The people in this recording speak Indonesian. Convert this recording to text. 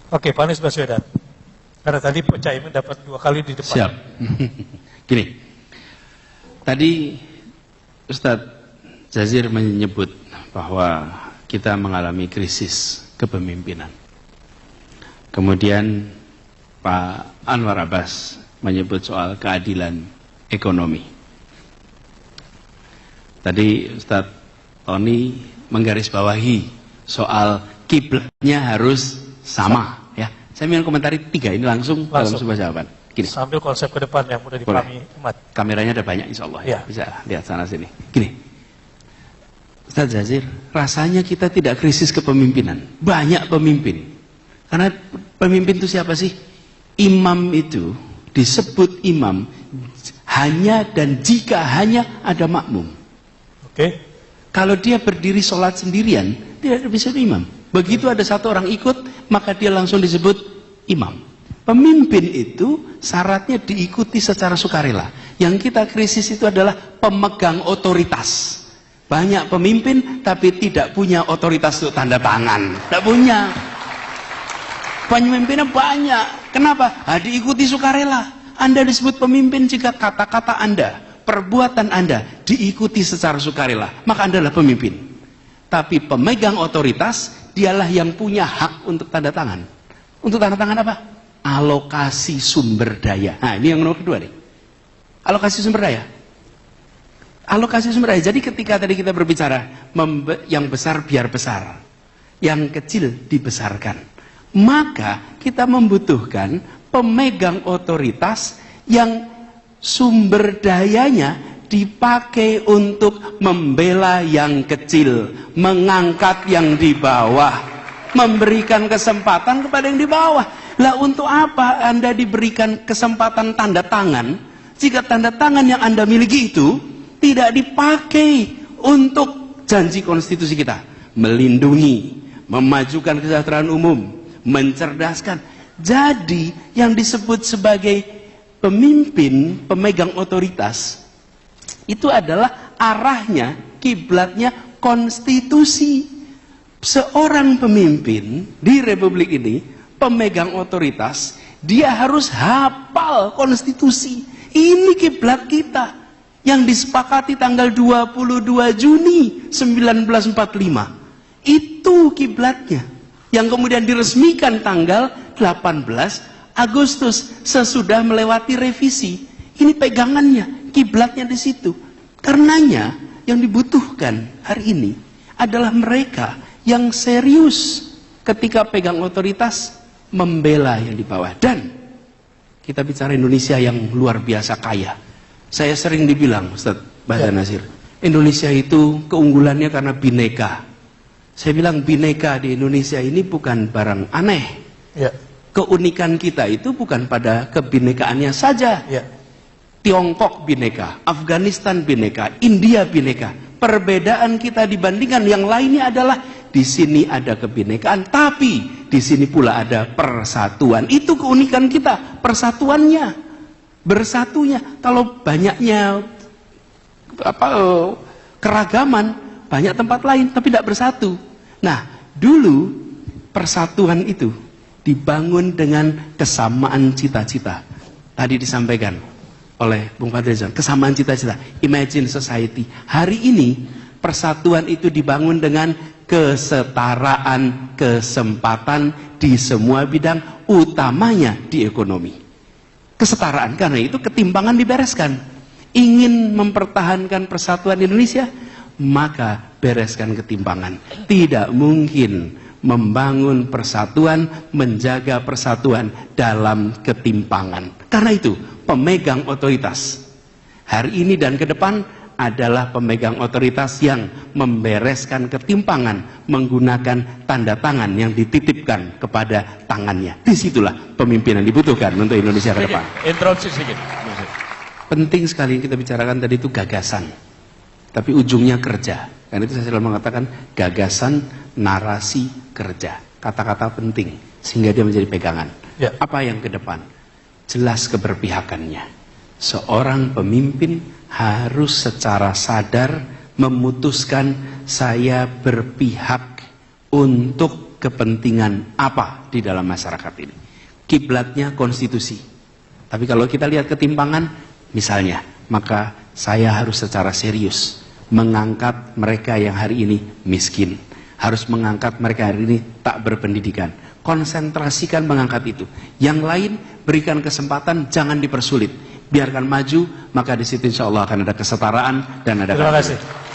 Oke, Pak Anies Baswedan. Karena tadi Pak Caimin dapat 2 kali di depan. Siap. Gini, tadi Ustadz Jazir menyebut bahwa kita mengalami krisis kepemimpinan. Kemudian Pak Anwar Abbas menyebut soal keadilan ekonomi. Tadi Ustadz Tony menggarisbawahi soal kiblatnya harus sama, ya. Saya ingin komentari 3 ini langsung dalam sebuah jawaban. Gini. Sambil konsep ke depan yang mudah dipahami umat. Kameranya ada banyak insya Allah, ya. Bisa lihat sana sini. Gini, Ustadz Jazir, rasanya kita tidak krisis kepemimpinan. Banyak pemimpin. Karena pemimpin itu siapa sih? Imam itu disebut imam hanya dan jika hanya ada makmum. Oke. Kalau dia berdiri sholat sendirian, tidak bisa imam. Begitu ada satu orang ikut, maka dia langsung disebut imam. Pemimpin itu syaratnya diikuti secara sukarela. Yang kita krisis itu adalah pemegang otoritas. Banyak pemimpin tapi tidak punya otoritas untuk tanda tangan. Tidak punya. Pemimpinnya banyak. Kenapa? Diikuti sukarela. Anda disebut pemimpin jika kata-kata Anda, perbuatan Anda diikuti secara sukarela, maka Anda adalah pemimpin. Tapi pemegang otoritas, dialah yang punya hak untuk tanda tangan. Untuk tanda tangan apa? Alokasi sumber daya. Nah, ini yang nomor kedua nih. Alokasi sumber daya. Alokasi sumber daya. Jadi ketika tadi kita berbicara, yang besar biar besar, yang kecil dibesarkan, maka kita membutuhkan pemegang otoritas yang sumber dayanya dipakai untuk membela yang kecil, mengangkat yang di bawah, memberikan kesempatan kepada yang di bawah. Lah untuk apa Anda diberikan kesempatan tanda tangan jika tanda tangan yang Anda miliki itu tidak dipakai untuk janji konstitusi kita, melindungi, memajukan kesejahteraan umum, mencerdaskan. Jadi yang disebut sebagai pemimpin, pemegang otoritas, itu adalah arahnya, kiblatnya konstitusi. Seorang pemimpin di republik ini, pemegang otoritas, dia harus hafal konstitusi. Ini kiblat kita yang disepakati tanggal 22 Juni 1945. Itu kiblatnya yang kemudian diresmikan tanggal 18 Agustus sesudah melewati revisi. Ini pegangannya, kiblatnya di situ. Karenanya yang dibutuhkan hari ini adalah mereka yang serius ketika pegang otoritas, membela yang di bawah. Dan kita bicara Indonesia yang luar biasa kaya. Saya sering dibilang, Ustaz Bahasa Nasir, Indonesia itu keunggulannya karena bineka. Saya bilang bineka di Indonesia ini bukan barang aneh. Ya. Keunikan kita itu bukan pada kebinekaannya saja. Ya. Tiongkok bineka, Afghanistan bineka, India bineka. Perbedaan kita dibandingkan yang lainnya adalah di sini ada kebinekaan, tapi di sini pula ada persatuan. Itu keunikan kita, persatuannya, bersatunya. Kalau banyaknya keragaman, banyak tempat lain, tapi tidak bersatu. Nah, dulu persatuan itu dibangun dengan kesamaan cita-cita. Tadi disampaikan oleh Bung Fadlizon, kesamaan cita-cita, imagine society. Hari ini persatuan itu dibangun dengan kesetaraan kesempatan di semua bidang, utamanya di ekonomi. Kesetaraan, karena itu ketimpangan dibereskan. Ingin mempertahankan persatuan Indonesia, maka bereskan ketimpangan. Tidak mungkin membangun persatuan, menjaga persatuan dalam ketimpangan. Karena itu pemegang otoritas hari ini dan ke depan adalah pemegang otoritas yang membereskan ketimpangan menggunakan tanda tangan yang dititipkan kepada tangannya. Disitulah pemimpinan dibutuhkan untuk Indonesia ke depan. Introduksi sedikit. Penting sekali kita bicarakan tadi itu gagasan, tapi ujungnya kerja. Karena itu saya selalu mengatakan gagasan, narasi, kerja. Kata-kata penting sehingga dia menjadi pegangan. Ya. Apa yang ke depan? Jelas keberpihakannya. Seorang pemimpin harus secara sadar memutuskan saya berpihak untuk kepentingan apa di dalam masyarakat ini. Kiblatnya konstitusi. Tapi kalau kita lihat ketimpangan, misalnya, maka saya harus secara serius mengangkat mereka yang hari ini miskin. Harus mengangkat mereka hari ini tak berpendidikan. Konsentrasikan mengangkat itu. Yang lain berikan kesempatan, jangan dipersulit. Biarkan maju, maka di situ insya Allah akan ada kesetaraan dan ada Terima kasih.